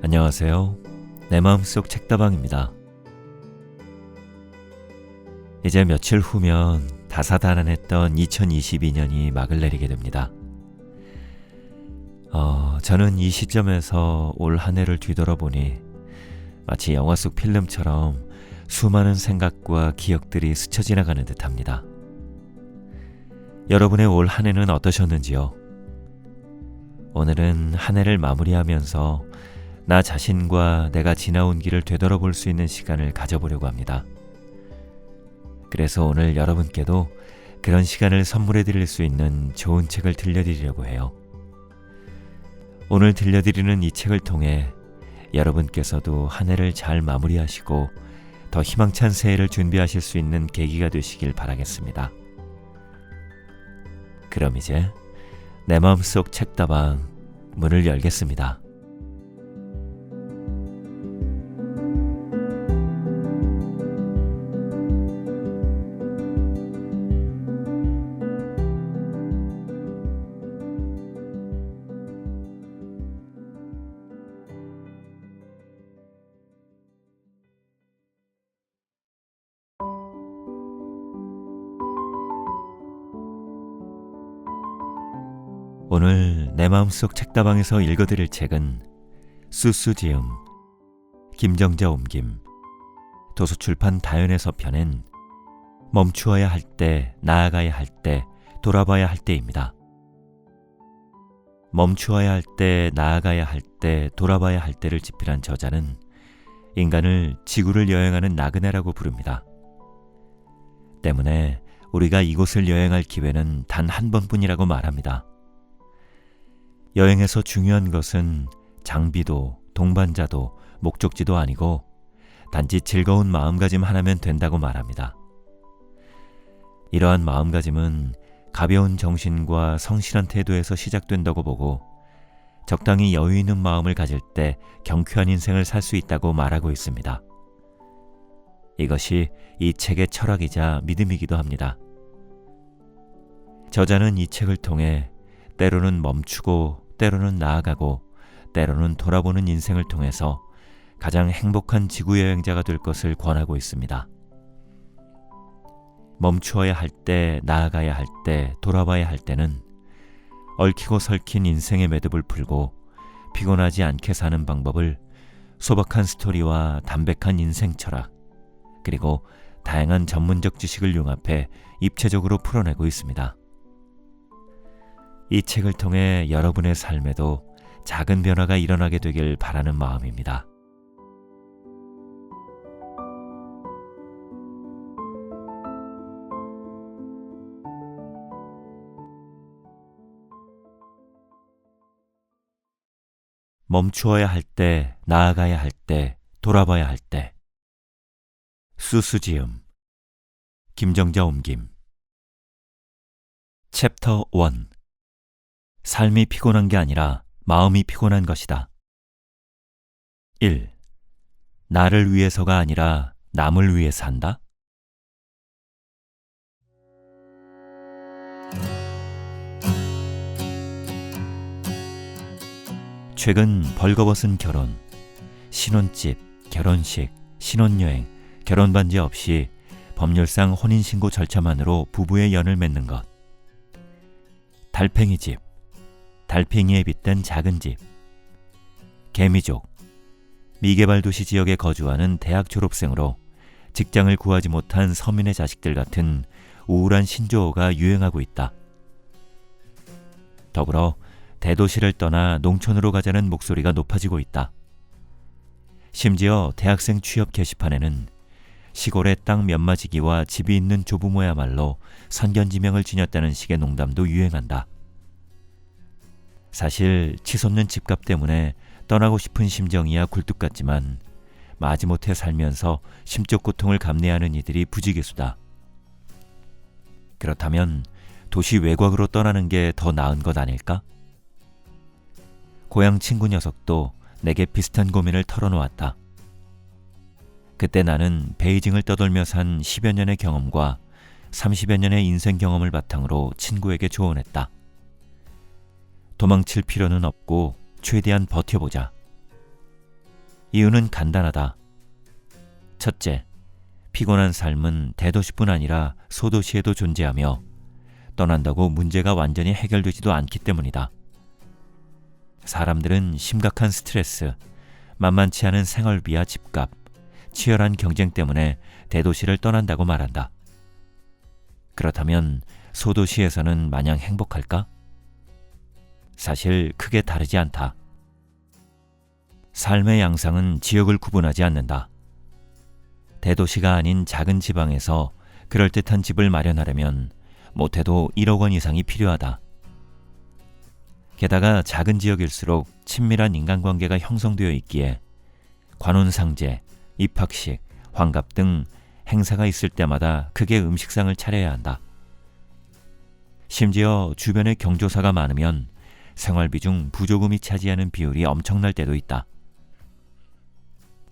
안녕하세요. 내 마음속 책다방입니다. 이제 며칠 후면 다사다난했던 2022년이 막을 내리게 됩니다. 저는 이 시점에서 올 한 해를 뒤돌아보니 마치 영화 속 필름처럼 수많은 생각과 기억들이 스쳐 지나가는 듯합니다. 여러분의 올 한 해는 어떠셨는지요? 오늘은 한 해를 마무리하면서 나 자신과 내가 지나온 길을 되돌아볼 수 있는 시간을 가져보려고 합니다. 그래서 오늘 여러분께도 그런 시간을 선물해 드릴 수 있는 좋은 책을 들려드리려고 해요. 오늘 들려드리는 이 책을 통해 여러분께서도 한 해를 잘 마무리하시고 더 희망찬 새해를 준비하실 수 있는 계기가 되시길 바라겠습니다. 그럼 이제 내 마음속 책다방 문을 열겠습니다. 오늘 내 마음속 책다방에서 읽어드릴 책은 수수지음, 김정자 옮김, 도서출판 다연에서 펴낸 멈추어야 할 때, 나아가야 할 때, 돌아봐야 할 때입니다. 멈추어야 할 때, 나아가야 할 때, 돌아봐야 할 때를 집필한 저자는 인간을 지구를 여행하는 나그네라고 부릅니다. 때문에 우리가 이곳을 여행할 기회는 단 한 번뿐이라고 말합니다. 여행에서 중요한 것은 장비도 동반자도 목적지도 아니고 단지 즐거운 마음가짐 하나면 된다고 말합니다. 이러한 마음가짐은 가벼운 정신과 성실한 태도에서 시작된다고 보고 적당히 여유 있는 마음을 가질 때 경쾌한 인생을 살 수 있다고 말하고 있습니다. 이것이 이 책의 철학이자 믿음이기도 합니다. 저자는 이 책을 통해 때로는 멈추고 때로는 나아가고 때로는 돌아보는 인생을 통해서 가장 행복한 지구여행자가 될 것을 권하고 있습니다. 멈추어야 할 때, 나아가야 할 때, 돌아봐야 할 때는 얽히고 설킨 인생의 매듭을 풀고 피곤하지 않게 사는 방법을 소박한 스토리와 담백한 인생 철학, 그리고 다양한 전문적 지식을 융합해 입체적으로 풀어내고 있습니다. 이 책을 통해 여러분의 삶에도 작은 변화가 일어나게 되길 바라는 마음입니다. 멈추어야 할 때, 나아가야 할 때, 돌아봐야 할 때. 수수지음, 김정자 옮김. 챕터 1. 삶이 피곤한 게 아니라 마음이 피곤한 것이다. 1. 나를 위해서가 아니라 남을 위해 산다? 최근 벌거벗은 결혼, 신혼집, 결혼식, 신혼여행, 결혼반지 없이 법률상 혼인신고 절차만으로 부부의 연을 맺는 것. 달팽이집, 달팽이에 빗댄 작은 집, 개미족, 미개발 도시 지역에 거주하는 대학 졸업생으로 직장을 구하지 못한 서민의 자식들 같은 우울한 신조어가 유행하고 있다. 더불어 대도시를 떠나 농촌으로 가자는 목소리가 높아지고 있다. 심지어 대학생 취업 게시판에는 시골의 땅 몇마지기와 집이 있는 조부모야말로 선견지명을 지녔다는 식의 농담도 유행한다. 사실 치솟는 집값 때문에 떠나고 싶은 심정이야 굴뚝 같지만 마지못해 살면서 심적 고통을 감내하는 이들이 부지기수다. 그렇다면 도시 외곽으로 떠나는 게 더 나은 것 아닐까? 고향 친구 녀석도 내게 비슷한 고민을 털어놓았다. 그때 나는 베이징을 떠돌며 산 10여 년의 경험과 30여 년의 인생 경험을 바탕으로 친구에게 조언했다. 도망칠 필요는 없고 최대한 버텨보자. 이유는 간단하다. 첫째, 피곤한 삶은 대도시뿐 아니라 소도시에도 존재하며 떠난다고 문제가 완전히 해결되지도 않기 때문이다. 사람들은 심각한 스트레스, 만만치 않은 생활비와 집값, 치열한 경쟁 때문에 대도시를 떠난다고 말한다. 그렇다면 소도시에서는 마냥 행복할까? 사실 크게 다르지 않다. 삶의 양상은 지역을 구분하지 않는다. 대도시가 아닌 작은 지방에서 그럴듯한 집을 마련하려면 못해도 1억 원 이상이 필요하다. 게다가 작은 지역일수록 친밀한 인간관계가 형성되어 있기에 관혼상제, 입학식, 환갑 등 행사가 있을 때마다 크게 음식상을 차려야 한다. 심지어 주변에 경조사가 많으면 생활비 중 부조금이 차지하는 비율이 엄청날 때도 있다.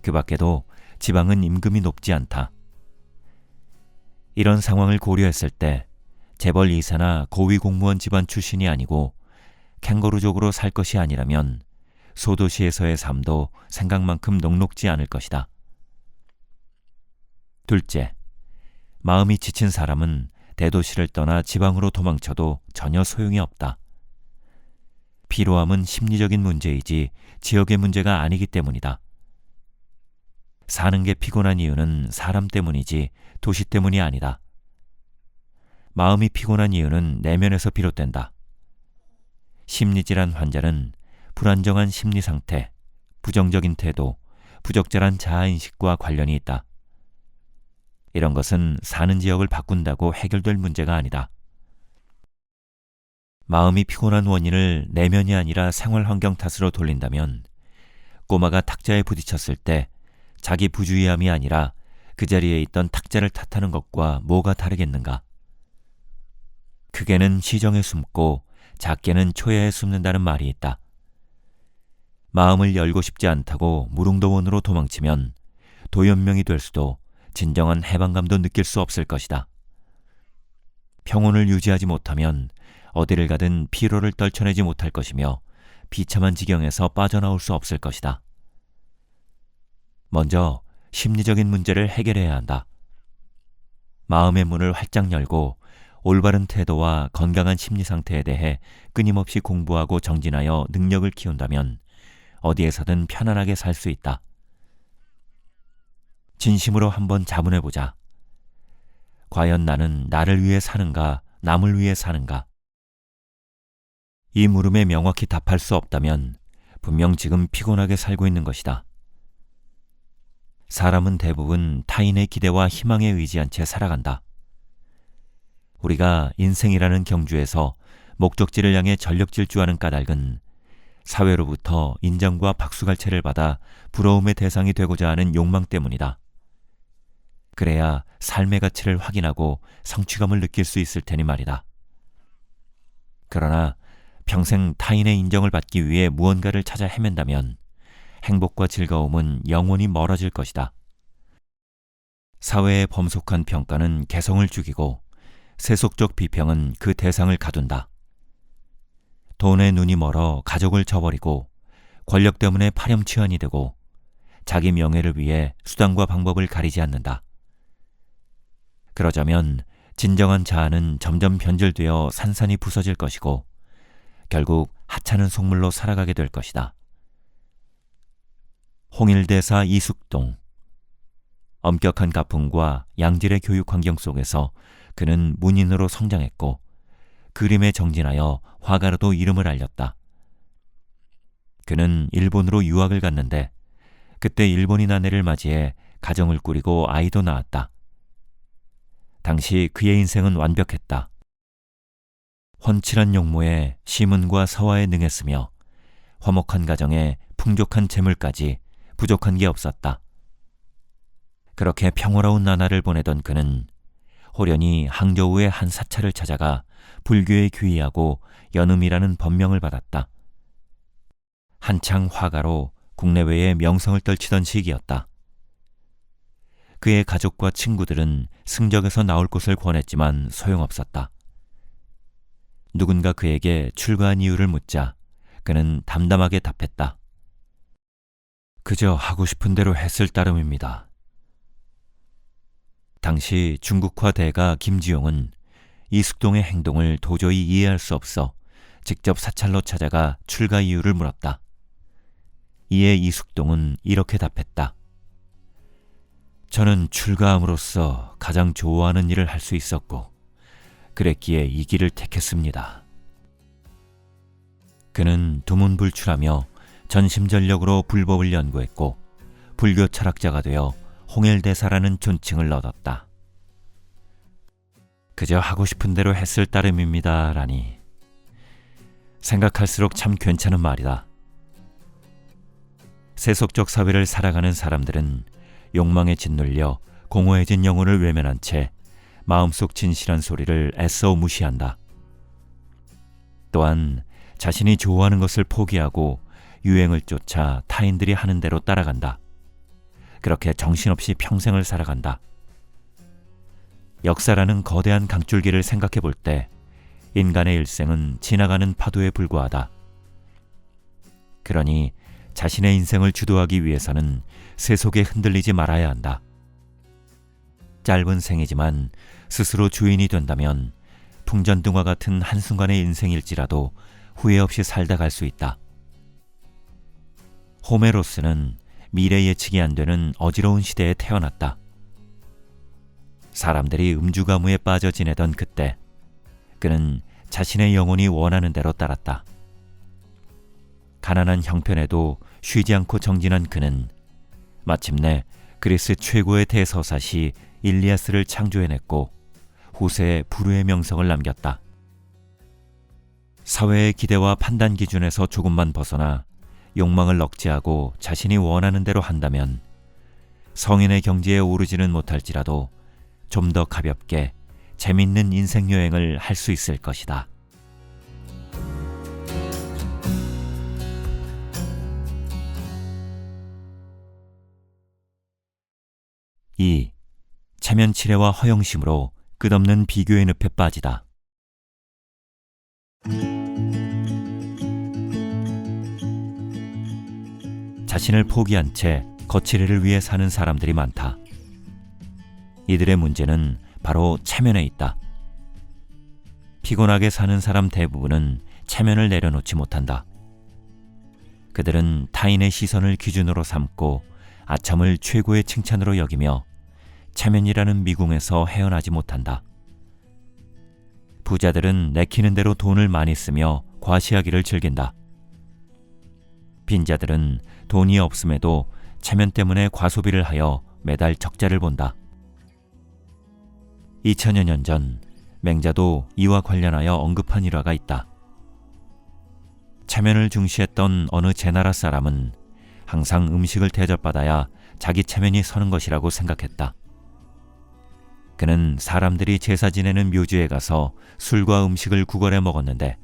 그 밖에도 지방은 임금이 높지 않다. 이런 상황을 고려했을 때 재벌 이사나 고위 공무원 집안 출신이 아니고 캥거루족으로 살 것이 아니라면 소도시에서의 삶도 생각만큼 녹록지 않을 것이다. 둘째, 마음이 지친 사람은 대도시를 떠나 지방으로 도망쳐도 전혀 소용이 없다. 피로함은 심리적인 문제이지 지역의 문제가 아니기 때문이다. 사는 게 피곤한 이유는 사람 때문이지 도시 때문이 아니다. 마음이 피곤한 이유는 내면에서 비롯된다. 심리질환 환자는 불안정한 심리 상태, 부정적인 태도, 부적절한 자아인식과 관련이 있다. 이런 것은 사는 지역을 바꾼다고 해결될 문제가 아니다. 마음이 피곤한 원인을 내면이 아니라 생활 환경 탓으로 돌린다면 꼬마가 탁자에 부딪혔을 때 자기 부주의함이 아니라 그 자리에 있던 탁자를 탓하는 것과 뭐가 다르겠는가? 크게는 시정에 숨고 작게는 초야에 숨는다는 말이 있다. 마음을 열고 싶지 않다고 무릉도원으로 도망치면 도연명이 될 수도 진정한 해방감도 느낄 수 없을 것이다. 평온을 유지하지 못하면 어디를 가든 피로를 떨쳐내지 못할 것이며 비참한 지경에서 빠져나올 수 없을 것이다. 먼저 심리적인 문제를 해결해야 한다. 마음의 문을 활짝 열고 올바른 태도와 건강한 심리 상태에 대해 끊임없이 공부하고 정진하여 능력을 키운다면 어디에서든 편안하게 살 수 있다. 진심으로 한번 자문해보자. 과연 나는 나를 위해 사는가, 남을 위해 사는가? 이 물음에 명확히 답할 수 없다면 분명 지금 피곤하게 살고 있는 것이다. 사람은 대부분 타인의 기대와 희망에 의지한 채 살아간다. 우리가 인생이라는 경주에서 목적지를 향해 전력 질주하는 까닭은 사회로부터 인정과 박수갈채를 받아 부러움의 대상이 되고자 하는 욕망 때문이다. 그래야 삶의 가치를 확인하고 성취감을 느낄 수 있을 테니 말이다. 그러나 평생 타인의 인정을 받기 위해 무언가를 찾아 헤맨다면 행복과 즐거움은 영원히 멀어질 것이다. 사회의 범속한 평가는 개성을 죽이고 세속적 비평은 그 대상을 가둔다. 돈에 눈이 멀어 가족을 저버리고 권력 때문에 파렴치한이 되고 자기 명예를 위해 수단과 방법을 가리지 않는다. 그러자면 진정한 자아는 점점 변질되어 산산이 부서질 것이고 결국 하찮은 속물로 살아가게 될 것이다. 홍일대사 이숙동. 엄격한 가풍과 양질의 교육 환경 속에서 그는 문인으로 성장했고 그림에 정진하여 화가로도 이름을 알렸다. 그는 일본으로 유학을 갔는데 그때 일본인 아내를 맞이해 가정을 꾸리고 아이도 낳았다. 당시 그의 인생은 완벽했다. 훤칠한 용모에 시문과 서화에 능했으며 화목한 가정에 풍족한 재물까지 부족한 게 없었다. 그렇게 평화로운 나날을 보내던 그는 호련히 항저우의 한 사찰을 찾아가 불교에 귀의하고 연음이라는 법명을 받았다. 한창 화가로 국내외에 명성을 떨치던 시기였다. 그의 가족과 친구들은 승적에서 나올 곳을 권했지만 소용없었다. 누군가 그에게 출가한 이유를 묻자 그는 담담하게 답했다. 그저 하고 싶은 대로 했을 따름입니다. 당시 중국화 대가 김지용은 이숙동의 행동을 도저히 이해할 수 없어 직접 사찰로 찾아가 출가 이유를 물었다. 이에 이숙동은 이렇게 답했다. 저는 출가함으로써 가장 좋아하는 일을 할 수 있었고 그랬기에 이 길을 택했습니다. 그는 두문불출하며 전심전력으로 불법을 연구했고 불교 철학자가 되어 홍일대사라는 존칭을 얻었다. 그저 하고 싶은 대로 했을 따름입니다 라니 생각할수록 참 괜찮은 말이다. 세속적 사회를 살아가는 사람들은 욕망에 짓눌려 공허해진 영혼을 외면한 채 마음속 진실한 소리를 애써 무시한다. 또한 자신이 좋아하는 것을 포기하고 유행을 쫓아 타인들이 하는 대로 따라간다. 그렇게 정신없이 평생을 살아간다. 역사라는 거대한 강줄기를 생각해 볼 때 인간의 일생은 지나가는 파도에 불과하다. 그러니 자신의 인생을 주도하기 위해서는 세속에 흔들리지 말아야 한다. 짧은 생이지만 스스로 주인이 된다면 풍전등화 같은 한순간의 인생일지라도 후회 없이 살다 갈 수 있다. 호메로스는 미래 예측이 안 되는 어지러운 시대에 태어났다. 사람들이 음주가무에 빠져 지내던 그때 그는 자신의 영혼이 원하는 대로 따랐다. 가난한 형편에도 쉬지 않고 정진한 그는 마침내 그리스 최고의 대서사시 일리아스를 창조해냈고 후세에 불후의 명성을 남겼다. 사회의 기대와 판단 기준에서 조금만 벗어나 욕망을 억제하고 자신이 원하는 대로 한다면 성인의 경지에 오르지는 못할지라도 좀 더 가볍게 재밌는 인생 여행을 할 수 있을 것이다. 2. 체면치레와 허영심으로 끝없는 비교의 늪에 빠지다. 자신을 포기한 채 거칠애를 위해 사는 사람들이 많다. 이들의 문제는 바로 체면에 있다. 피곤하게 사는 사람 대부분은 체면을 내려놓지 못한다. 그들은 타인의 시선을 기준으로 삼고 아첨을 최고의 칭찬으로 여기며 체면이라는 미궁에서 헤어나지 못한다. 부자들은 내키는 대로 돈을 많이 쓰며 과시하기를 즐긴다. 빈자들은 돈이 없음에도 체면 때문에 과소비를 하여 매달 적자를 본다. 2000여 년 전 맹자도 이와 관련하여 언급한 일화가 있다. 체면을 중시했던 어느 제나라 사람은 항상 음식을 대접받아야 자기 체면이 서는 것이라고 생각했다. 그는 사람들이 제사 지내는 묘지에 가서 술과 음식을 구걸해 먹었는데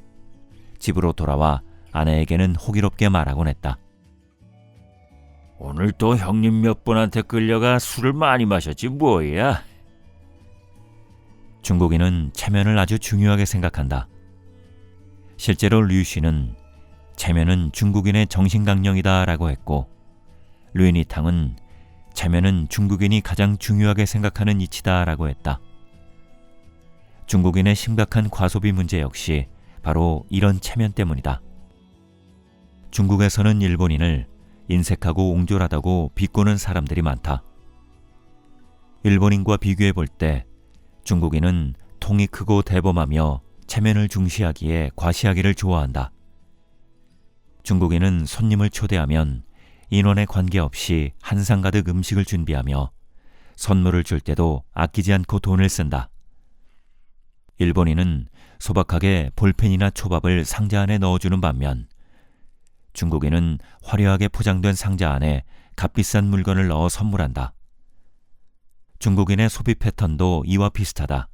집으로 돌아와 아내에게는 호기롭게 말하곤 했다. 오늘 또 형님 몇 분한테 끌려가 술을 많이 마셨지 뭐야? 중국인은 체면을 아주 중요하게 생각한다. 실제로 류시는 체면은 중국인의 정신강령이다 라고 했고 류니탕은 체면은 중국인이 가장 중요하게 생각하는 이치다 라고 했다. 중국인의 심각한 과소비 문제 역시 바로 이런 체면 때문이다. 중국에서는 일본인을 인색하고 옹졸하다고 비꼬는 사람들이 많다. 일본인과 비교해 볼 때 중국인은 통이 크고 대범하며 체면을 중시하기에 과시하기를 좋아한다. 중국인은 손님을 초대하면 인원에 관계없이 한상 가득 음식을 준비하며 선물을 줄 때도 아끼지 않고 돈을 쓴다. 일본인은 소박하게 볼펜이나 초밥을 상자 안에 넣어주는 반면 중국인은 화려하게 포장된 상자 안에 값비싼 물건을 넣어 선물한다. 중국인의 소비 패턴도 이와 비슷하다.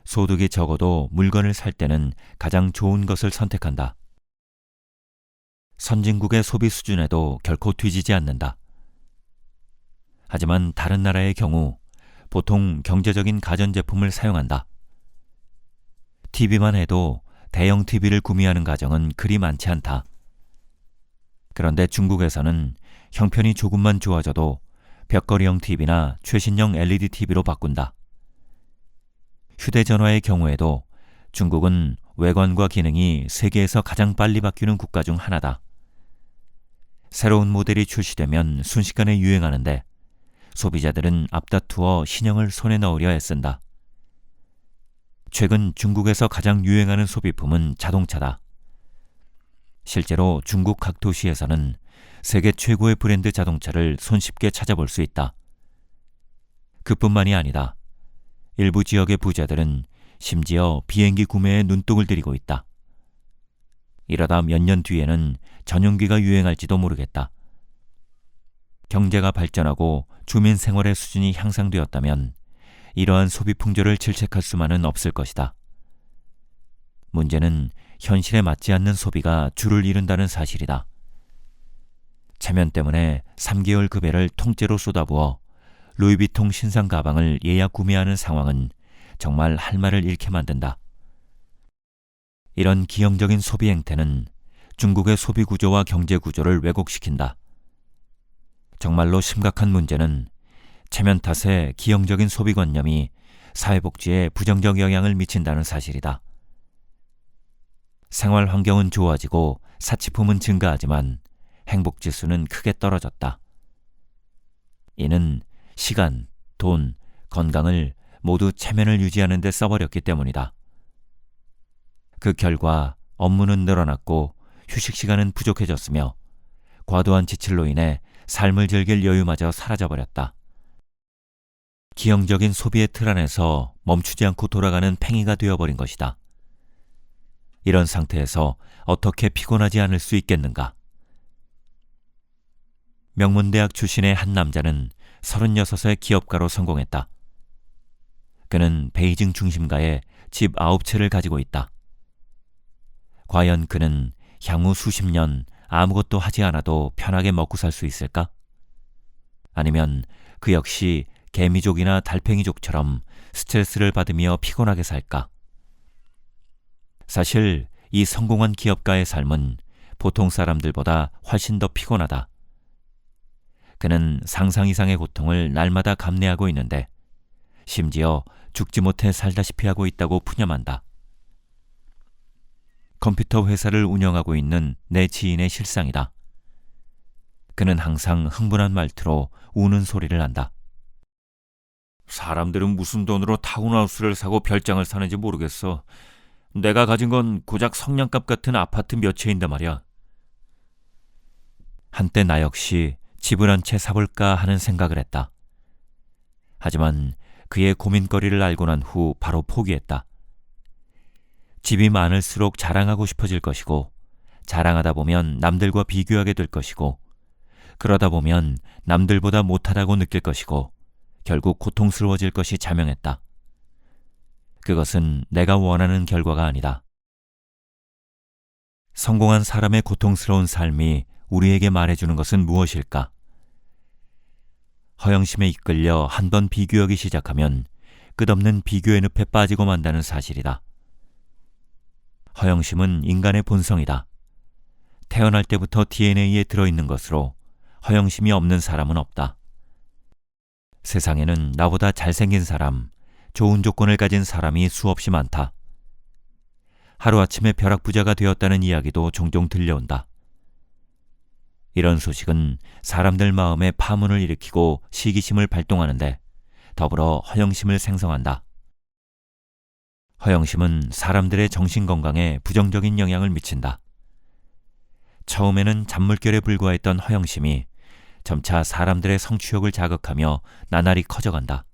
소득이 적어도 물건을 살 때는 가장 좋은 것을 선택한다. 선진국의 소비 수준에도 결코 뒤지지 않는다. 하지만 다른 나라의 경우 보통 경제적인 가전제품을 사용한다. TV만 해도 대형 TV를 구매하는 가정은 그리 많지 않다. 그런데 중국에서는 형편이 조금만 좋아져도 벽걸이형 TV나 최신형 LED TV로 바꾼다. 휴대전화의 경우에도 중국은 외관과 기능이 세계에서 가장 빨리 바뀌는 국가 중 하나다. 새로운 모델이 출시되면 순식간에 유행하는데 소비자들은 앞다투어 신형을 손에 넣으려 애쓴다. 최근 중국에서 가장 유행하는 소비품은 자동차다. 실제로 중국 각 도시에서는 세계 최고의 브랜드 자동차를 손쉽게 찾아볼 수 있다. 그뿐만이 아니다. 일부 지역의 부자들은 심지어 비행기 구매에 눈독을 들이고 있다. 이러다 몇 년 뒤에는 전용기가 유행할지도 모르겠다. 경제가 발전하고 주민 생활의 수준이 향상되었다면 이러한 소비 풍조를 질책할 수만은 없을 것이다. 문제는 현실에 맞지 않는 소비가 주를 이룬다는 사실이다. 체면 때문에 3개월 급여를 통째로 쏟아부어 루이비통 신상 가방을 예약 구매하는 상황은 정말 할 말을 잃게 만든다. 이런 기형적인 소비 행태는 중국의 소비 구조와 경제 구조를 왜곡시킨다. 정말로 심각한 문제는 체면 탓에 기형적인 소비관념이 사회복지에 부정적 영향을 미친다는 사실이다. 생활 환경은 좋아지고 사치품은 증가하지만 행복지수는 크게 떨어졌다. 이는 시간, 돈, 건강을 모두 체면을 유지하는 데 써버렸기 때문이다. 그 결과 업무는 늘어났고 휴식 시간은 부족해졌으며 과도한 지출로 인해 삶을 즐길 여유마저 사라져버렸다. 기형적인 소비의 틀 안에서 멈추지 않고 돌아가는 팽이가 되어버린 것이다. 이런 상태에서 어떻게 피곤하지 않을 수 있겠는가? 명문대학 출신의 한 남자는 36세 기업가로 성공했다. 그는 베이징 중심가에 집 9채를 가지고 있다. 과연 그는 향후 수십 년 아무것도 하지 않아도 편하게 먹고 살 수 있을까? 아니면 그 역시 개미족이나 달팽이족처럼 스트레스를 받으며 피곤하게 살까? 사실 이 성공한 기업가의 삶은 보통 사람들보다 훨씬 더 피곤하다. 그는 상상 이상의 고통을 날마다 감내하고 있는데 심지어 죽지 못해 살다시피 하고 있다고 푸념한다. 컴퓨터 회사를 운영하고 있는 내 지인의 실상이다. 그는 항상 흥분한 말투로 우는 소리를 한다. 사람들은 무슨 돈으로 타운하우스를 사고 별장을 사는지 모르겠어. 내가 가진 건 고작 성냥갑 같은 아파트 몇 채인데 말이야. 한때 나 역시 집을 한 채 사볼까 하는 생각을 했다. 하지만 그의 고민거리를 알고 난 후 바로 포기했다. 집이 많을수록 자랑하고 싶어질 것이고 자랑하다 보면 남들과 비교하게 될 것이고 그러다 보면 남들보다 못하다고 느낄 것이고 결국 고통스러워질 것이 자명했다. 그것은 내가 원하는 결과가 아니다. 성공한 사람의 고통스러운 삶이 우리에게 말해주는 것은 무엇일까? 허영심에 이끌려 한 번 비교하기 시작하면 끝없는 비교의 늪에 빠지고 만다는 사실이다. 허영심은 인간의 본성이다. 태어날 때부터 DNA에 들어있는 것으로 허영심이 없는 사람은 없다. 세상에는 나보다 잘생긴 사람, 좋은 조건을 가진 사람이 수없이 많다. 하루아침에 벼락부자가 되었다는 이야기도 종종 들려온다. 이런 소식은 사람들 마음에 파문을 일으키고 시기심을 발동하는데 더불어 허영심을 생성한다. 허영심은 사람들의 정신건강에 부정적인 영향을 미친다. 처음에는 잔물결에 불과했던 허영심이 점차 사람들의 성취욕을 자극하며 나날이 커져간다.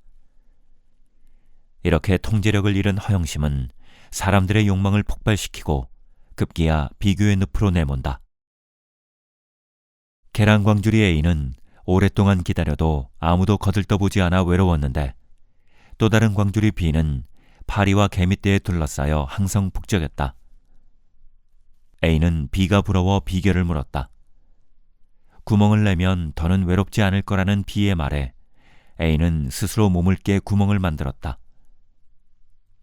이렇게 통제력을 잃은 허영심은 사람들의 욕망을 폭발시키고 급기야 비교의 늪으로 내몬다. 계란광주리 A는 오랫동안 기다려도 아무도 거들떠보지 않아 외로웠는데 또 다른 광주리 B는 파리와 개미떼에 둘러싸여 항성북적였다. A는 B가 부러워 비결을 물었다. 구멍을 내면 더는 외롭지 않을 거라는 B의 말에 A는 스스로 몸을 깨 구멍을 만들었다.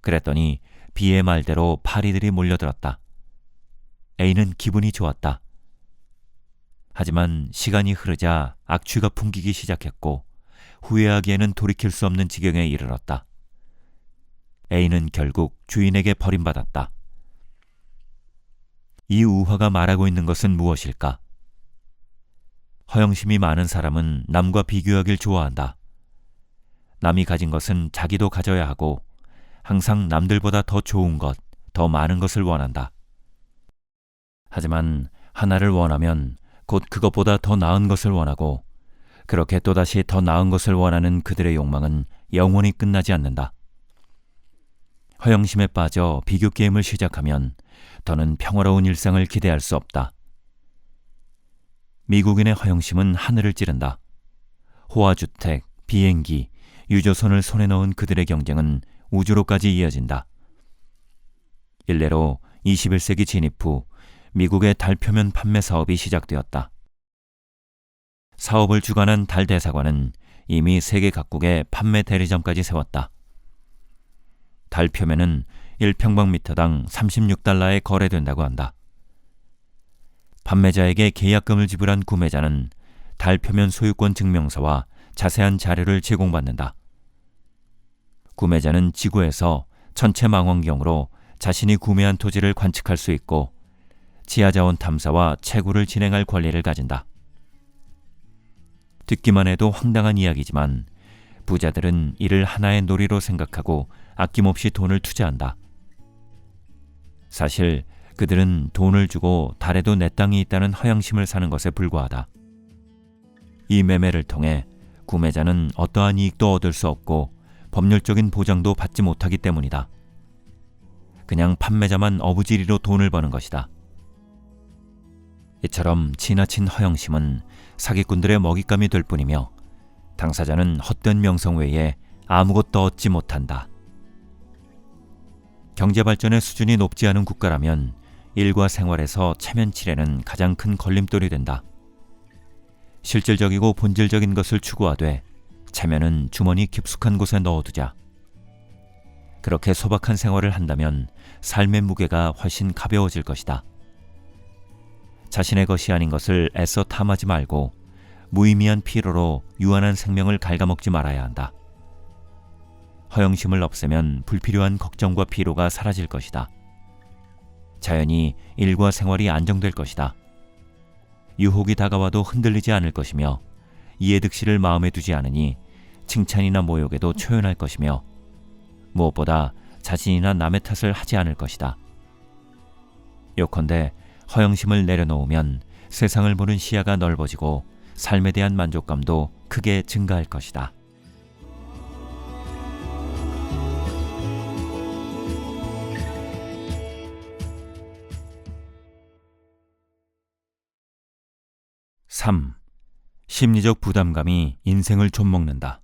그랬더니 B의 말대로 파리들이 몰려들었다. A는 기분이 좋았다. 하지만 시간이 흐르자 악취가 풍기기 시작했고 후회하기에는 돌이킬 수 없는 지경에 이르렀다. A는 결국 주인에게 버림받았다. 이 우화가 말하고 있는 것은 무엇일까? 허영심이 많은 사람은 남과 비교하길 좋아한다. 남이 가진 것은 자기도 가져야 하고 항상 남들보다 더 좋은 것, 더 많은 것을 원한다. 하지만 하나를 원하면 곧 그것보다 더 나은 것을 원하고 그렇게 또다시 더 나은 것을 원하는 그들의 욕망은 영원히 끝나지 않는다. 허영심에 빠져 비교 게임을 시작하면 더는 평화로운 일상을 기대할 수 없다. 미국인의 허영심은 하늘을 찌른다. 호화주택, 비행기, 유조선을 손에 넣은 그들의 경쟁은 우주로까지 이어진다. 일례로 21세기 진입 후 미국의 달 표면 판매 사업이 시작되었다. 사업을 주관한 달 대사관은 이미 세계 각국에 판매 대리점까지 세웠다. 달 표면은 1평방미터당 36달러에 거래된다고 한다. 판매자에게 계약금을 지불한 구매자는 달 표면 소유권 증명서와 자세한 자료를 제공받는다. 구매자는 지구에서 천체 망원경으로 자신이 구매한 토지를 관측할 수 있고 지하자원 탐사와 채굴을 진행할 권리를 가진다. 듣기만 해도 황당한 이야기지만 부자들은 이를 하나의 놀이로 생각하고 아낌없이 돈을 투자한다. 사실 그들은 돈을 주고 달에도 내 땅이 있다는 허영심을 사는 것에 불과하다. 이 매매를 통해 구매자는 어떠한 이익도 얻을 수 없고 법률적인 보장도 받지 못하기 때문이다. 그냥 판매자만 어부지리로 돈을 버는 것이다. 이처럼 지나친 허영심은 사기꾼들의 먹잇감이 될 뿐이며 당사자는 헛된 명성 외에 아무것도 얻지 못한다. 경제발전의 수준이 높지 않은 국가라면 일과 생활에서 체면치레는 가장 큰 걸림돌이 된다. 실질적이고 본질적인 것을 추구하되 체면은 주머니 깊숙한 곳에 넣어두자. 그렇게 소박한 생활을 한다면 삶의 무게가 훨씬 가벼워질 것이다. 자신의 것이 아닌 것을 애써 탐하지 말고 무의미한 피로로 유한한 생명을 갉아먹지 말아야 한다. 허영심을 없애면 불필요한 걱정과 피로가 사라질 것이다. 자연히 일과 생활이 안정될 것이다. 유혹이 다가와도 흔들리지 않을 것이며 이해득실을 마음에 두지 않으니 칭찬이나 모욕에도 초연할 것이며 무엇보다 자신이나 남의 탓을 하지 않을 것이다. 요컨대 허영심을 내려놓으면 세상을 보는 시야가 넓어지고 삶에 대한 만족감도 크게 증가할 것이다. (3) 심리적 부담감이 인생을 좀먹는다.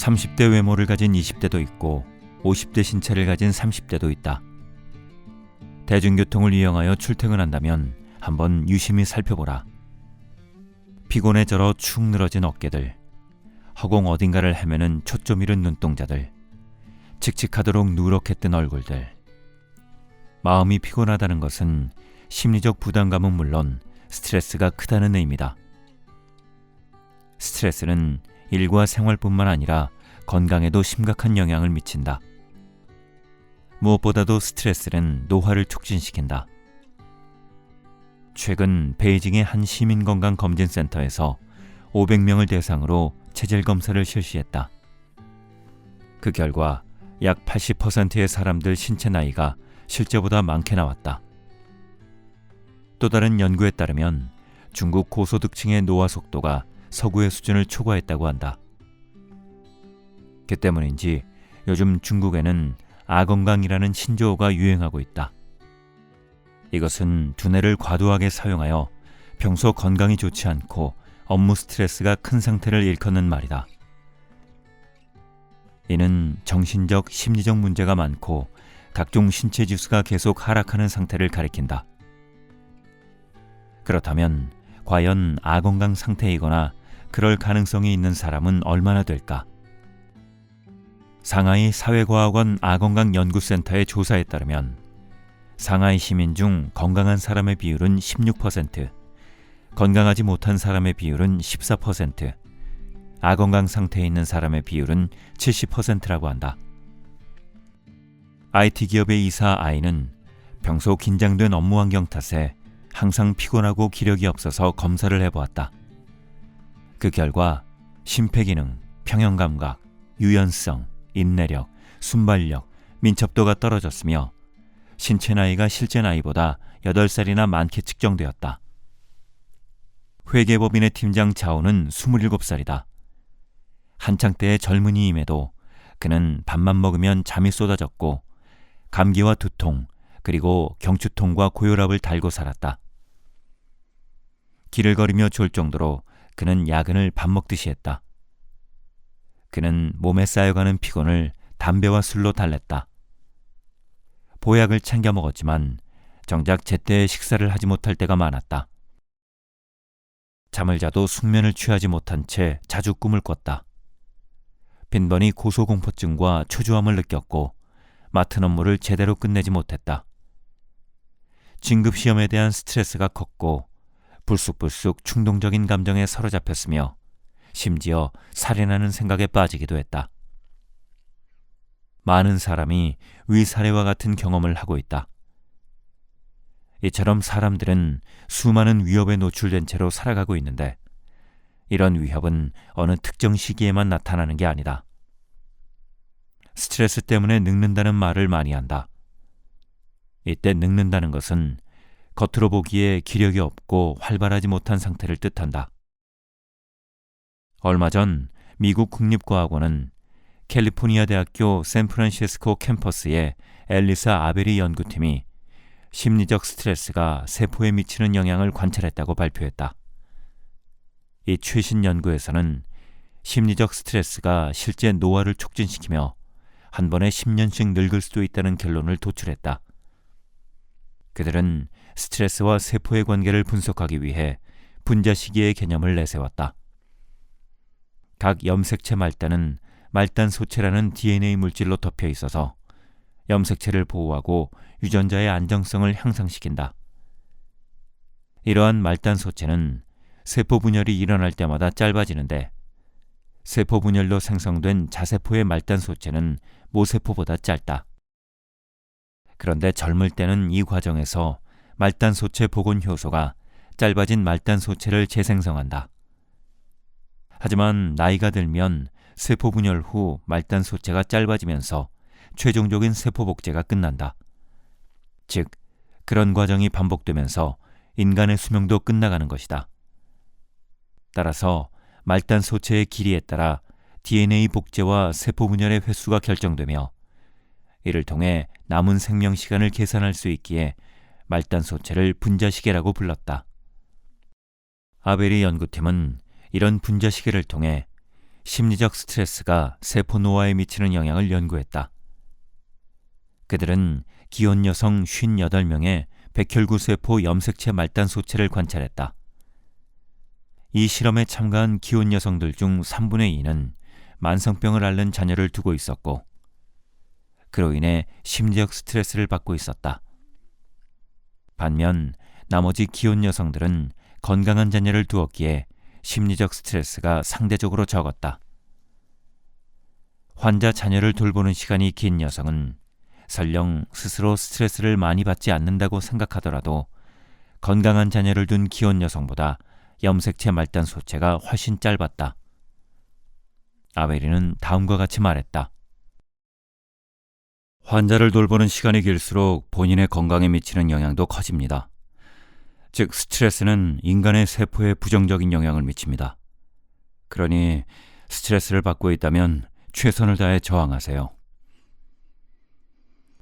(30대) 외모를 가진 20대도 있고 50대 신체를 가진 30대도 있다. 대중교통을 이용하여 출퇴근한다면 한번 유심히 살펴보라. 피곤에 절어 축 늘어진 어깨들, 허공 어딘가를 헤매는 초점 잃은 눈동자들, 칙칙하도록 누렇게 뜬 얼굴들. 마음이 피곤하다는 것은 심리적 부담감은 물론 스트레스가 크다는 의미다. 스트레스는 일과 생활뿐만 아니라 건강에도 심각한 영향을 미친다. 무엇보다도 스트레스는 노화를 촉진시킨다. 최근 베이징의 한 시민건강검진센터에서 500명을 대상으로 체질 검사를 실시했다. 그 결과 약 80%의 사람들 신체 나이가 실제보다 많게 나왔다. 또 다른 연구에 따르면 중국 고소득층의 노화 속도가 서구의 수준을 초과했다고 한다. 그 때문인지 요즘 중국에는 아건강이라는 신조어가 유행하고 있다. 이것은 두뇌를 과도하게 사용하여 평소 건강이 좋지 않고 업무 스트레스가 큰 상태를 일컫는 말이다. 이는 정신적, 심리적 문제가 많고 각종 신체 지수가 계속 하락하는 상태를 가리킨다. 그렇다면 과연 아건강 상태이거나 그럴 가능성이 있는 사람은 얼마나 될까? 상하이 사회과학원 아건강연구센터의 조사에 따르면 상하이 시민 중 건강한 사람의 비율은 16%, 건강하지 못한 사람의 비율은 14%, 아건강 상태에 있는 사람의 비율은 70%라고 한다. IT 기업의 이사 아이는 평소 긴장된 업무 환경 탓에 항상 피곤하고 기력이 없어서 검사를 해보았다. 그 결과 심폐기능, 평형감각, 유연성, 인내력, 순발력, 민첩도가 떨어졌으며 신체 나이가 실제 나이보다 8살이나 많게 측정되었다. 회계법인의 팀장 자오는 27살이다. 한창 때의 젊은이임에도 그는 밥만 먹으면 잠이 쏟아졌고 감기와 두통, 그리고 경추통과 고혈압을 달고 살았다. 길을 걸으며 졸 정도로 그는 야근을 밥 먹듯이 했다. 그는 몸에 쌓여가는 피곤을 담배와 술로 달랬다. 보약을 챙겨 먹었지만 정작 제때 식사를 하지 못할 때가 많았다. 잠을 자도 숙면을 취하지 못한 채 자주 꿈을 꿨다. 빈번히 고소공포증과 초조함을 느꼈고 맡은 업무를 제대로 끝내지 못했다. 진급시험에 대한 스트레스가 컸고 불쑥불쑥 충동적인 감정에 사로잡혔으며 심지어 살인하는 생각에 빠지기도 했다. 많은 사람이 위사례와 같은 경험을 하고 있다. 이처럼 사람들은 수많은 위협에 노출된 채로 살아가고 있는데 이런 위협은 어느 특정 시기에만 나타나는 게 아니다. 스트레스 때문에 늙는다는 말을 많이 한다. 이때 늙는다는 것은 겉으로 보기에 기력이 없고 활발하지 못한 상태를 뜻한다. 얼마 전 미국 국립과학원은 캘리포니아 대학교 샌프란시스코 캠퍼스의 앨리사 아베리 연구팀이 심리적 스트레스가 세포에 미치는 영향을 관찰했다고 발표했다. 이 최신 연구에서는 심리적 스트레스가 실제 노화를 촉진시키며 한 번에 10년씩 늙을 수도 있다는 결론을 도출했다. 그들은 스트레스와 세포의 관계를 분석하기 위해 분자시계의 개념을 내세웠다. 각 염색체 말단은 말단소체라는 DNA 물질로 덮여 있어서 염색체를 보호하고 유전자의 안정성을 향상시킨다. 이러한 말단소체는 세포 분열이 일어날 때마다 짧아지는데 세포 분열로 생성된 자세포의 말단소체는 모세포보다 짧다. 그런데 젊을 때는 이 과정에서 말단소체 복원 효소가 짧아진 말단소체를 재생성한다. 하지만 나이가 들면 세포 분열 후 말단소체가 짧아지면서 최종적인 세포 복제가 끝난다. 즉, 그런 과정이 반복되면서 인간의 수명도 끝나가는 것이다. 따라서 말단소체의 길이에 따라 DNA 복제와 세포 분열의 횟수가 결정되며 이를 통해 남은 생명 시간을 계산할 수 있기에 말단소체를 분자시계라고 불렀다. 아베리 연구팀은 이런 분자시계를 통해 심리적 스트레스가 세포 노화에 미치는 영향을 연구했다. 그들은 기혼 여성 58명의 백혈구 세포 염색체 말단소체를 관찰했다. 이 실험에 참가한 기혼 여성들 중 3분의 2는 만성병을 앓는 자녀를 두고 있었고 그로 인해 심리적 스트레스를 받고 있었다. 반면 나머지 기혼 여성들은 건강한 자녀를 두었기에 심리적 스트레스가 상대적으로 적었다. 환자 자녀를 돌보는 시간이 긴 여성은 설령 스스로 스트레스를 많이 받지 않는다고 생각하더라도 건강한 자녀를 둔 기혼 여성보다 염색체 말단소체가 훨씬 짧았다. 아베리는 다음과 같이 말했다. 환자를 돌보는 시간이 길수록 본인의 건강에 미치는 영향도 커집니다. 즉, 스트레스는 인간의 세포에 부정적인 영향을 미칩니다. 그러니 스트레스를 받고 있다면 최선을 다해 저항하세요.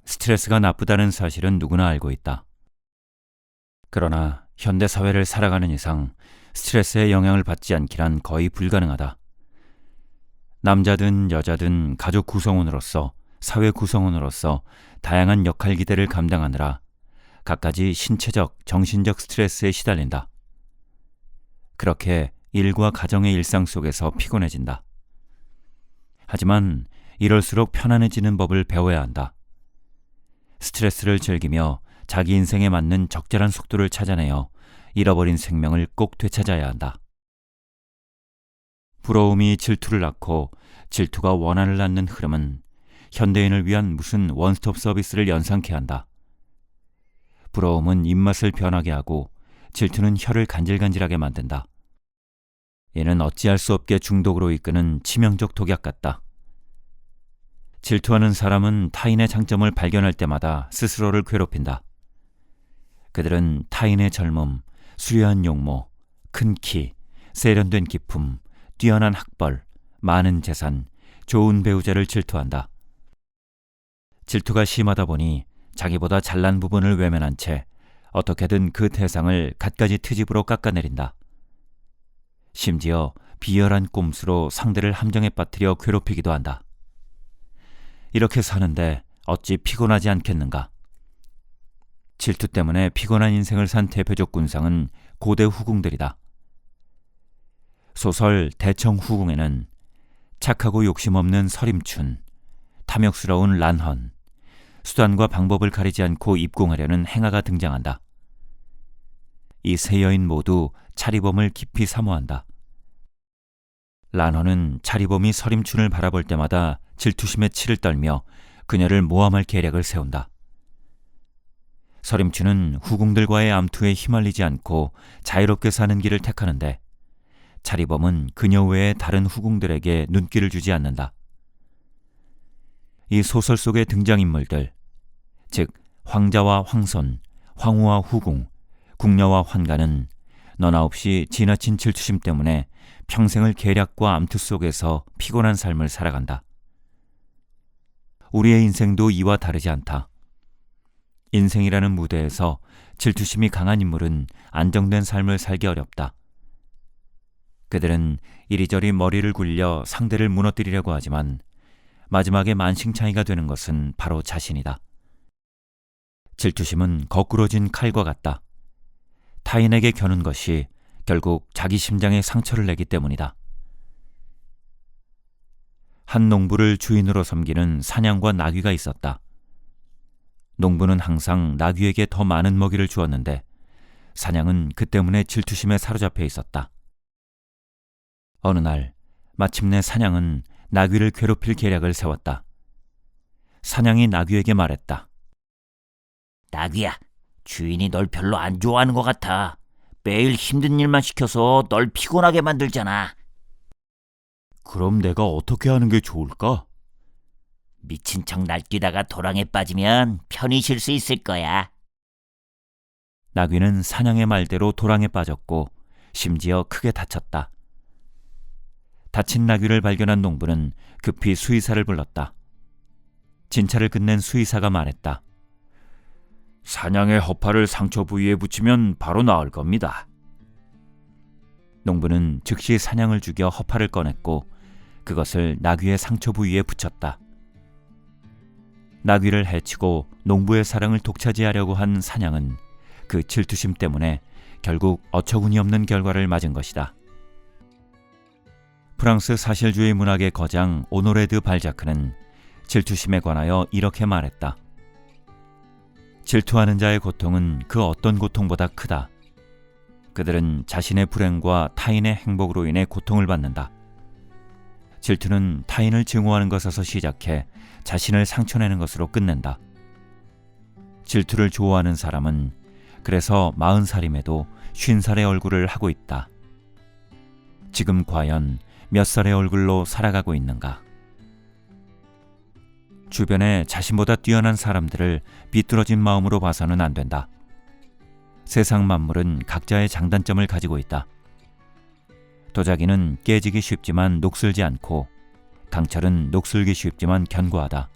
스트레스가 나쁘다는 사실은 누구나 알고 있다. 그러나 현대 사회를 살아가는 이상 스트레스의 영향을 받지 않기란 거의 불가능하다. 남자든 여자든 가족 구성원으로서 사회 구성원으로서 다양한 역할 기대를 감당하느라 갖가지 신체적, 정신적 스트레스에 시달린다. 그렇게 일과 가정의 일상 속에서 피곤해진다. 하지만 이럴수록 편안해지는 법을 배워야 한다. 스트레스를 즐기며 자기 인생에 맞는 적절한 속도를 찾아내어 잃어버린 생명을 꼭 되찾아야 한다. 부러움이 질투를 낳고 질투가 원한을 낳는 흐름은 현대인을 위한 무슨 원스톱 서비스를 연상케 한다. 부러움은 입맛을 변하게 하고 질투는 혀를 간질간질하게 만든다. 이는 어찌할 수 없게 중독으로 이끄는 치명적 독약 같다. 질투하는 사람은 타인의 장점을 발견할 때마다 스스로를 괴롭힌다. 그들은 타인의 젊음, 수려한 용모, 큰 키, 세련된 기품, 뛰어난 학벌, 많은 재산, 좋은 배우자를 질투한다. 질투가 심하다 보니 자기보다 잘난 부분을 외면한 채 어떻게든 그 대상을 갖가지 트집으로 깎아내린다. 심지어 비열한 꼼수로 상대를 함정에 빠뜨려 괴롭히기도 한다. 이렇게 사는데 어찌 피곤하지 않겠는가? 질투 때문에 피곤한 인생을 산 대표적 군상은 고대 후궁들이다. 소설 대청후궁에는 착하고 욕심없는 서림춘, 탐욕스러운 란헌, 수단과 방법을 가리지 않고 입궁하려는 행하가 등장한다. 이 세 여인 모두 차리범을 깊이 사모한다. 란헌은 차리범이 서림춘을 바라볼 때마다 질투심에 치를 떨며 그녀를 모함할 계략을 세운다. 서림춘은 후궁들과의 암투에 휘말리지 않고 자유롭게 사는 길을 택하는데 차리범은 그녀 외에 다른 후궁들에게 눈길을 주지 않는다. 이 소설 속의 등장인물들, 즉 황자와 황손, 황후와 후궁, 궁녀와 환가는 너나 없이 지나친 질투심 때문에 평생을 계략과 암투 속에서 피곤한 삶을 살아간다. 우리의 인생도 이와 다르지 않다. 인생이라는 무대에서 질투심이 강한 인물은 안정된 삶을 살기 어렵다. 그들은 이리저리 머리를 굴려 상대를 무너뜨리려고 하지만 마지막에 만신창이가 되는 것은 바로 자신이다. 질투심은 거꾸로진 칼과 같다. 타인에게 겨눈 것이 결국 자기 심장에 상처를 내기 때문이다. 한 농부를 주인으로 섬기는 사냥과 나귀가 있었다. 농부는 항상 나귀에게 더 많은 먹이를 주었는데 사냥은 그 때문에 질투심에 사로잡혀 있었다. 어느 날 마침내 사냥은 나귀를 괴롭힐 계략을 세웠다. 사냥이 나귀에게 말했다. 나귀야, 주인이 널 별로 안 좋아하는 것 같아. 매일 힘든 일만 시켜서 널 피곤하게 만들잖아. 그럼 내가 어떻게 하는 게 좋을까? 미친 척 날뛰다가 도랑에 빠지면 편히 쉴 수 있을 거야. 나귀는 사냥의 말대로 도랑에 빠졌고 심지어 크게 다쳤다. 다친 나귀를 발견한 농부는 급히 수의사를 불렀다. 진찰을 끝낸 수의사가 말했다. 사냥의 허파를 상처 부위에 붙이면 바로 나을 겁니다. 농부는 즉시 사냥을 죽여 허파를 꺼냈고 그것을 나귀의 상처 부위에 붙였다. 나귀를 해치고 농부의 사랑을 독차지하려고 한 사냥은 그 질투심 때문에 결국 어처구니 없는 결과를 맞은 것이다. 프랑스 사실주의 문학의 거장 오노레 드 발자크는 질투심에 관하여 이렇게 말했다. 질투하는 자의 고통은 그 어떤 고통보다 크다. 그들은 자신의 불행과 타인의 행복으로 인해 고통을 받는다. 질투는 타인을 증오하는 것에서 시작해 자신을 상처내는 것으로 끝낸다. 질투를 좋아하는 사람은 그래서 40살임에도 50살의 얼굴을 하고 있다. 지금 과연 몇 살의 얼굴로 살아가고 있는가? 주변에 자신보다 뛰어난 사람들을 비뚤어진 마음으로 봐서는 안 된다. 세상 만물은 각자의 장단점을 가지고 있다. 도자기는 깨지기 쉽지만 녹슬지 않고 강철은 녹슬기 쉽지만 견고하다.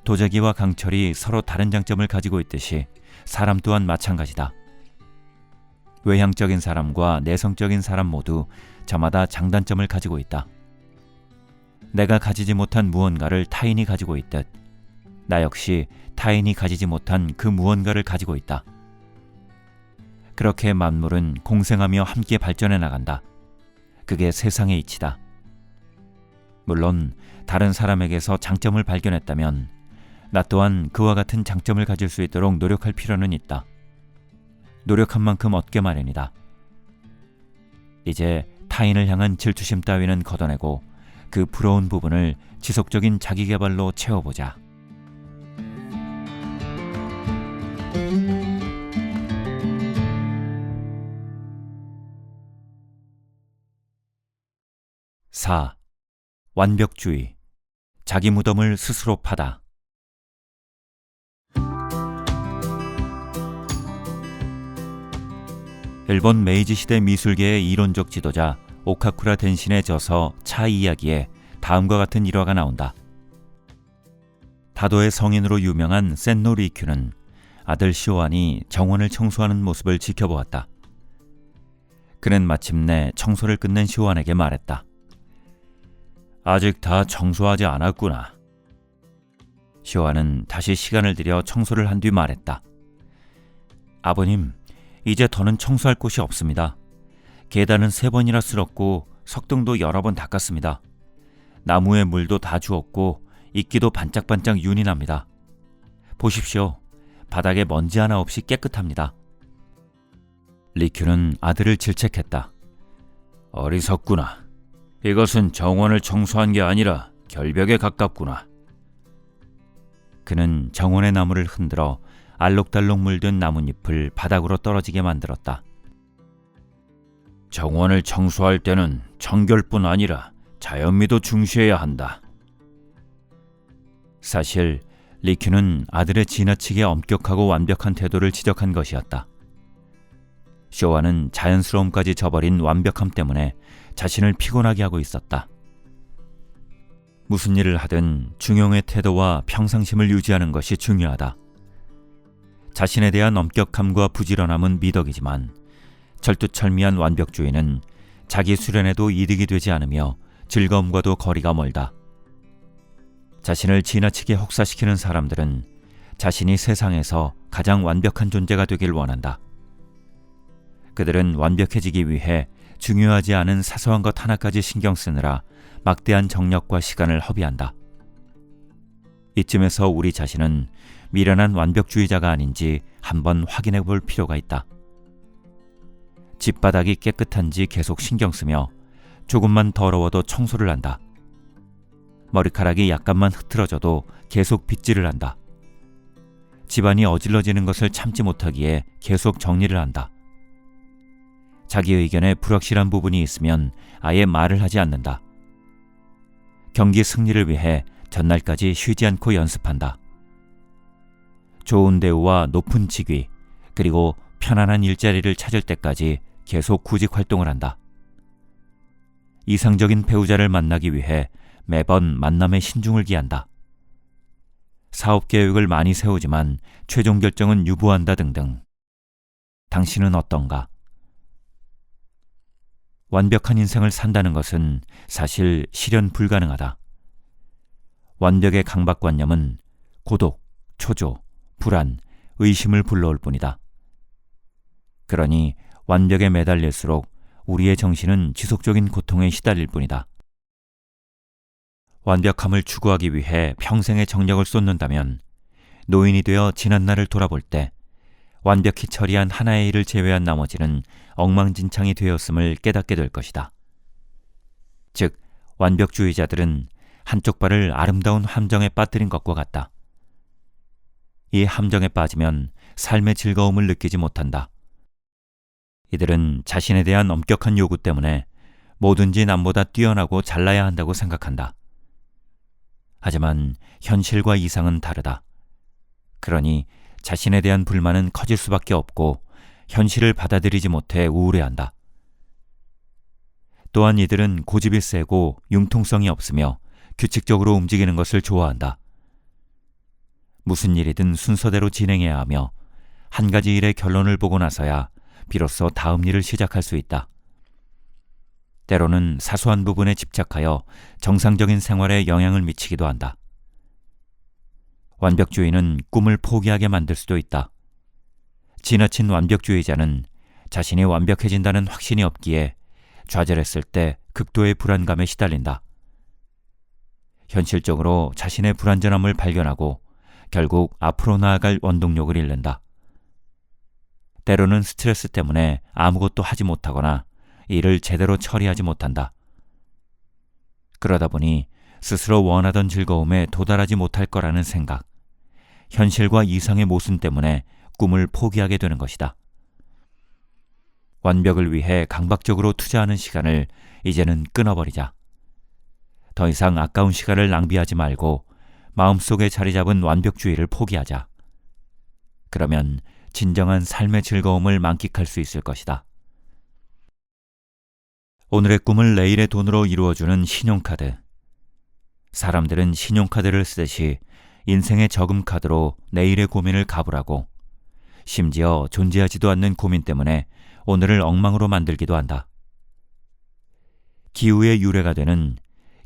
도자기와 강철이 서로 다른 장점을 가지고 있듯이 사람 또한 마찬가지다. 외향적인 사람과 내성적인 사람 모두 저마다 장단점을 가지고 있다. 내가 가지지 못한 무언가를 타인이 가지고 있듯 나 역시 타인이 가지지 못한 그 무언가를 가지고 있다. 그렇게 만물은 공생하며 함께 발전해 나간다. 그게 세상의 이치다. 물론 다른 사람에게서 장점을 발견했다면 나 또한 그와 같은 장점을 가질 수 있도록 노력할 필요는 있다. 노력한 만큼 얻게 마련이다. 이제 타인을 향한 질투심 따위는 걷어내고 그 부러운 부분을 지속적인 자기개발로 채워보자. (4) 완벽주의. 자기 무덤을 스스로 파다. 일본 메이지 시대 미술계의 이론적 지도자 오카쿠라 덴신의 저서 차 이야기에 다음과 같은 일화가 나온다. 다도의 성인으로 유명한 센노 리큐는 아들 시오안이 정원을 청소하는 모습을 지켜보았다. 그는 마침내 청소를 끝낸 시오안에게 말했다. 아직 다 청소하지 않았구나. 시오안은 다시 시간을 들여 청소를 한 뒤 말했다. 아버님, 이제 더는 청소할 곳이 없습니다. 계단은 3번이나 쓸었고 석등도 여러 번 닦았습니다. 나무에 물도 다 주었고 이끼도 반짝반짝 윤이 납니다. 보십시오. 바닥에 먼지 하나 없이 깨끗합니다. 리큐는 아들을 질책했다. 어리석구나. 이것은 정원을 청소한 게 아니라 결벽에 가깝구나. 그는 정원의 나무를 흔들어 알록달록 물든 나뭇잎을 바닥으로 떨어지게 만들었다. 정원을 청소할 때는 청결뿐 아니라 자연미도 중시해야 한다. 사실 리큐는 아들의 지나치게 엄격하고 완벽한 태도를 지적한 것이었다. 쇼와는 자연스러움까지 저버린 완벽함 때문에 자신을 피곤하게 하고 있었다. 무슨 일을 하든 중용의 태도와 평상심을 유지하는 것이 중요하다. 자신에 대한 엄격함과 부지런함은 미덕이지만 철두철미한 완벽주의는 자기 수련에도 이득이 되지 않으며 즐거움과도 거리가 멀다. 자신을 지나치게 혹사시키는 사람들은 자신이 세상에서 가장 완벽한 존재가 되길 원한다. 그들은 완벽해지기 위해 중요하지 않은 사소한 것 하나까지 신경 쓰느라 막대한 정력과 시간을 허비한다. 이쯤에서 우리 자신은 미련한 완벽주의자가 아닌지 한번 확인해 볼 필요가 있다. 집바닥이 깨끗한지 계속 신경 쓰며 조금만 더러워도 청소를 한다. 머리카락이 약간만 흐트러져도 계속 빗질을 한다. 집안이 어질러지는 것을 참지 못하기에 계속 정리를 한다. 자기 의견에 불확실한 부분이 있으면 아예 말을 하지 않는다. 경기 승리를 위해 전날까지 쉬지 않고 연습한다. 좋은 대우와 높은 직위, 그리고 편안한 일자리를 찾을 때까지 계속 구직 활동을 한다. 이상적인 배우자를 만나기 위해 매번 만남에 신중을 기한다. 사업 계획을 많이 세우지만 최종 결정은 유보한다 등등. 당신은 어떤가? 완벽한 인생을 산다는 것은 사실 실현 불가능하다. 완벽의 강박관념은 고독, 초조, 불안, 의심을 불러올 뿐이다. 그러니 완벽에 매달릴수록 우리의 정신은 지속적인 고통에 시달릴 뿐이다. 완벽함을 추구하기 위해 평생의 정력을 쏟는다면 노인이 되어 지난날을 돌아볼 때 완벽히 처리한 하나의 일을 제외한 나머지는 엉망진창이 되었음을 깨닫게 될 것이다. 즉, 완벽주의자들은 한쪽 발을 아름다운 함정에 빠뜨린 것과 같다. 이 함정에 빠지면 삶의 즐거움을 느끼지 못한다. 이들은 자신에 대한 엄격한 요구 때문에 뭐든지 남보다 뛰어나고 잘나야 한다고 생각한다. 하지만 현실과 이상은 다르다. 그러니 자신에 대한 불만은 커질 수밖에 없고 현실을 받아들이지 못해 우울해한다. 또한 이들은 고집이 세고 융통성이 없으며 규칙적으로 움직이는 것을 좋아한다. 무슨 일이든 순서대로 진행해야 하며 한 가지 일의 결론을 보고 나서야 비로소 다음 일을 시작할 수 있다. 때로는 사소한 부분에 집착하여 정상적인 생활에 영향을 미치기도 한다. 완벽주의는 꿈을 포기하게 만들 수도 있다. 지나친 완벽주의자는 자신이 완벽해진다는 확신이 없기에 좌절했을 때 극도의 불안감에 시달린다. 현실적으로 자신의 불완전함을 발견하고 결국 앞으로 나아갈 원동력을 잃는다. 때로는 스트레스 때문에 아무것도 하지 못하거나 일을 제대로 처리하지 못한다. 그러다 보니 스스로 원하던 즐거움에 도달하지 못할 거라는 생각, 현실과 이상의 모순 때문에 꿈을 포기하게 되는 것이다. 완벽을 위해 강박적으로 투자하는 시간을 이제는 끊어버리자. 더 이상 아까운 시간을 낭비하지 말고 마음속에 자리 잡은 완벽주의를 포기하자. 그러면 진정한 삶의 즐거움을 만끽할 수 있을 것이다. 오늘의 꿈을 내일의 돈으로 이루어주는 신용카드. 사람들은 신용카드를 쓰듯이 인생의 저금카드로 내일의 고민을 가불하고 심지어 존재하지도 않는 고민 때문에 오늘을 엉망으로 만들기도 한다. 기우의 유래가 되는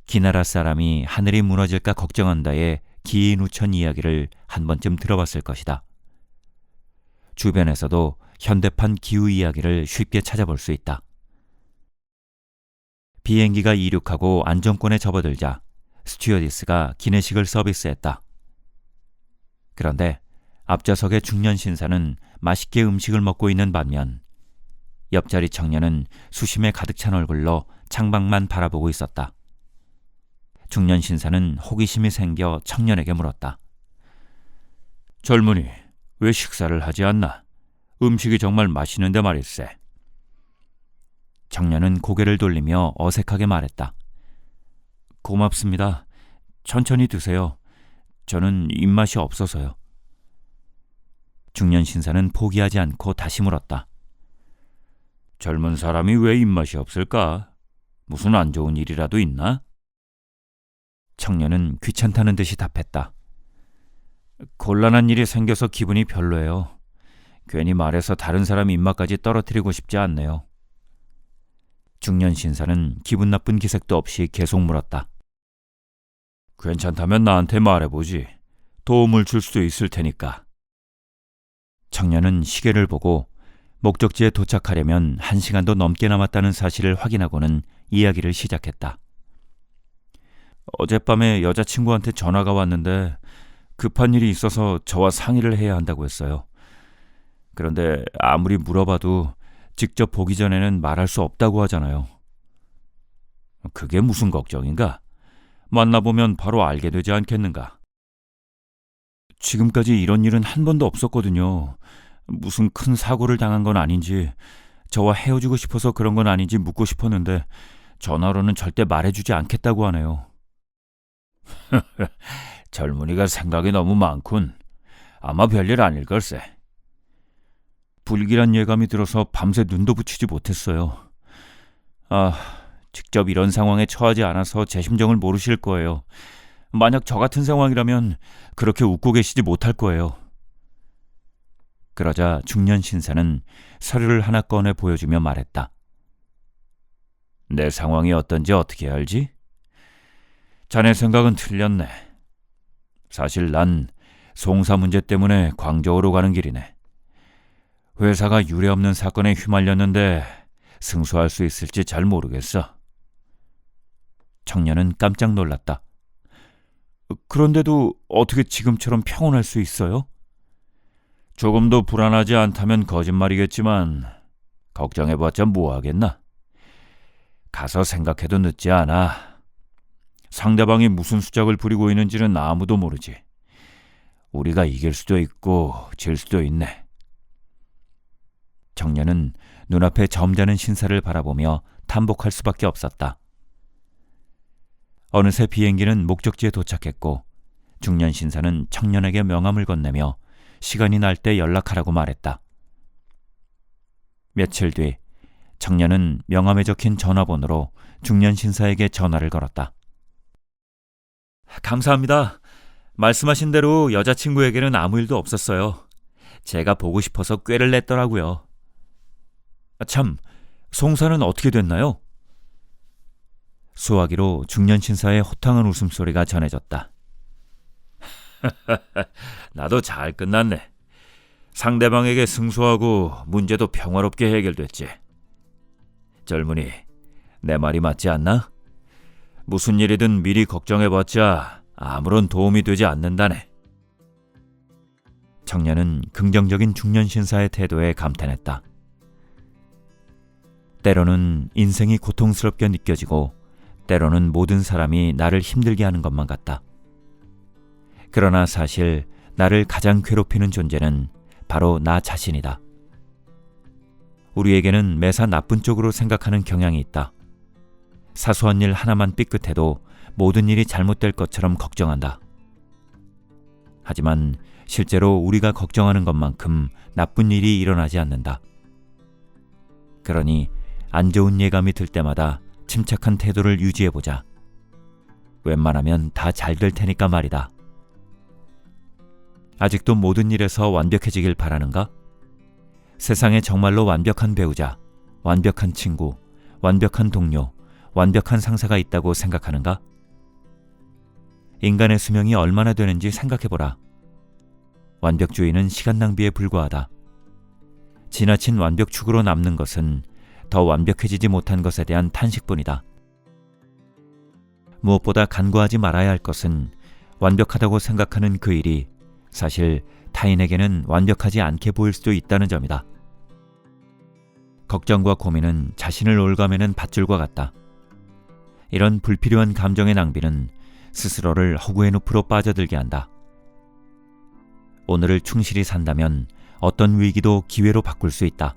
기나라 사람이 하늘이 무너질까 걱정한다의 기인우천 이야기를 한 번쯤 들어봤을 것이다. 주변에서도 현대판 기후 이야기를 쉽게 찾아볼 수 있다. 비행기가 이륙하고 안정권에 접어들자 스튜어디스가 기내식을 서비스했다. 그런데 앞좌석의 중년 신사는 맛있게 음식을 먹고 있는 반면 옆자리 청년은 수심에 가득 찬 얼굴로 창밖만 바라보고 있었다. 중년 신사는 호기심이 생겨 청년에게 물었다. 젊은이, 왜 식사를 하지 않나? 음식이 정말 맛있는데 말일세. 청년은 고개를 돌리며 어색하게 말했다. 고맙습니다. 천천히 드세요. 저는 입맛이 없어서요. 중년 신사는 포기하지 않고 다시 물었다. 젊은 사람이 왜 입맛이 없을까? 무슨 안 좋은 일이라도 있나? 청년은 귀찮다는 듯이 답했다. 곤란한 일이 생겨서 기분이 별로예요. 괜히 말해서 다른 사람 입맛까지 떨어뜨리고 싶지 않네요. 중년 신사는 기분 나쁜 기색도 없이 계속 물었다. 괜찮다면 나한테 말해보지. 도움을 줄 수도 있을 테니까. 청년은 시계를 보고 목적지에 도착하려면 1시간도 넘게 남았다는 사실을 확인하고는 이야기를 시작했다. 어젯밤에 여자친구한테 전화가 왔는데 급한 일이 있어서 저와 상의를 해야 한다고 했어요. 그런데 아무리 물어봐도 직접 보기 전에는 말할 수 없다고 하잖아요. 그게 무슨 걱정인가? 만나보면 바로 알게 되지 않겠는가? 지금까지 이런 일은 한 번도 없었거든요. 무슨 큰 사고를 당한 건 아닌지, 저와 헤어지고 싶어서 그런 건 아닌지 묻고 싶었는데 전화로는 절대 말해주지 않겠다고 하네요. 젊은이가 생각이 너무 많군. 아마 별일 아닐 걸세. 불길한 예감이 들어서 밤새 눈도 붙이지 못했어요. 직접 이런 상황에 처하지 않아서 제 심정을 모르실 거예요. 만약 저 같은 상황이라면 그렇게 웃고 계시지 못할 거예요. 그러자 중년 신사는 서류를 하나 꺼내 보여주며 말했다. 내 상황이 어떤지 어떻게 알지? 자네 생각은 틀렸네. 사실 난 송사 문제 때문에 광저우로 가는 길이네. 회사가 유례없는 사건에 휘말렸는데 승소할 수 있을지 잘 모르겠어. 청년은 깜짝 놀랐다. 그런데도 어떻게 지금처럼 평온할 수 있어요? 조금도 불안하지 않다면 거짓말이겠지만 걱정해봤자 뭐하겠나? 가서 생각해도 늦지 않아. 상대방이 무슨 수작을 부리고 있는지는 아무도 모르지. 우리가 이길 수도 있고 질 수도 있네. 청년은 눈앞에 점잖은 신사를 바라보며叹복할 수밖에 없었다. 어느새 비행기는 목적지에 도착했고 중년 신사는 청년에게 명함을 건네며 시간이 날 때 연락하라고 말했다. 며칠 뒤 청년은 명함에 적힌 전화번호로 중년 신사에게 전화를 걸었다. 감사합니다. 말씀하신 대로 여자친구에게는 아무 일도 없었어요. 제가 보고 싶어서 꾀를 냈더라고요. 참, 송사는 어떻게 됐나요? 수화기로 중년 신사의 호탕한 웃음소리가 전해졌다. 나도 잘 끝났네. 상대방에게 승소하고 문제도 평화롭게 해결됐지. 젊은이, 내 말이 맞지 않나? 무슨 일이든 미리 걱정해봤자 아무런 도움이 되지 않는다네. 청년은 긍정적인 중년 신사의 태도에 감탄했다. 때로는 인생이 고통스럽게 느껴지고 때로는 모든 사람이 나를 힘들게 하는 것만 같다. 그러나 사실 나를 가장 괴롭히는 존재는 바로 나 자신이다. 우리에게는 매사 나쁜 쪽으로 생각하는 경향이 있다. 사소한 일 하나만 삐끗해도 모든 일이 잘못될 것처럼 걱정한다. 하지만 실제로 우리가 걱정하는 것만큼 나쁜 일이 일어나지 않는다. 그러니 안 좋은 예감이 들 때마다 침착한 태도를 유지해보자. 웬만하면 다 잘 될 테니까 말이다. 아직도 모든 일에서 완벽해지길 바라는가? 세상에 정말로 완벽한 배우자, 완벽한 친구, 완벽한 동료, 완벽한 상사가 있다고 생각하는가? 인간의 수명이 얼마나 되는지 생각해보라. 완벽주의는 시간 낭비에 불과하다. 지나친 완벽 추구로 남는 것은 더 완벽해지지 못한 것에 대한 탄식뿐이다. 무엇보다 간과하지 말아야 할 것은 완벽하다고 생각하는 그 일이 사실 타인에게는 완벽하지 않게 보일 수도 있다는 점이다. 걱정과 고민은 자신을 올가매는 밧줄과 같다. 이런 불필요한 감정의 낭비는 스스로를 허구의 늪으로 빠져들게 한다. 오늘을 충실히 산다면 어떤 위기도 기회로 바꿀 수 있다.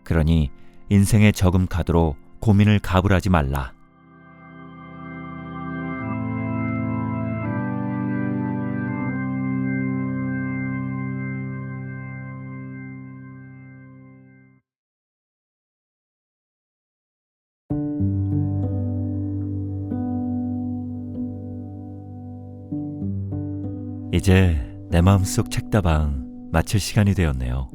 그러니 인생의 저금 카드로 고민을 가불하지 말라. 이제 내 마음속 책다방 마칠 시간이 되었네요.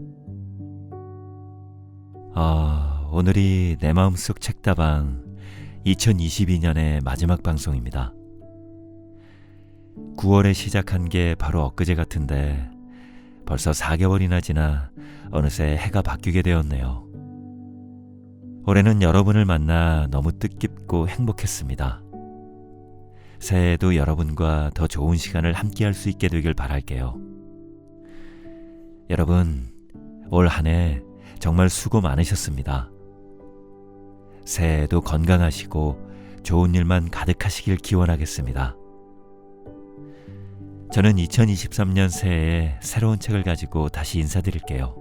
오늘이 내 마음속 책다방 2022년의 마지막 방송입니다. 9월에 시작한 게 바로 엊그제 같은데 벌써 4개월이나 지나 어느새 해가 바뀌게 되었네요. 올해는 여러분을 만나 너무 뜻깊고 행복했습니다. 새해에도 여러분과 더 좋은 시간을 함께할 수 있게 되길 바랄게요. 여러분, 올 한 해 정말 수고 많으셨습니다. 새해에도 건강하시고 좋은 일만 가득하시길 기원하겠습니다. 저는 2023년 새해에 새로운 책을 가지고 다시 인사드릴게요.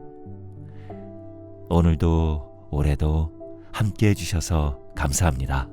오늘도 올해도 함께 해주셔서 감사합니다.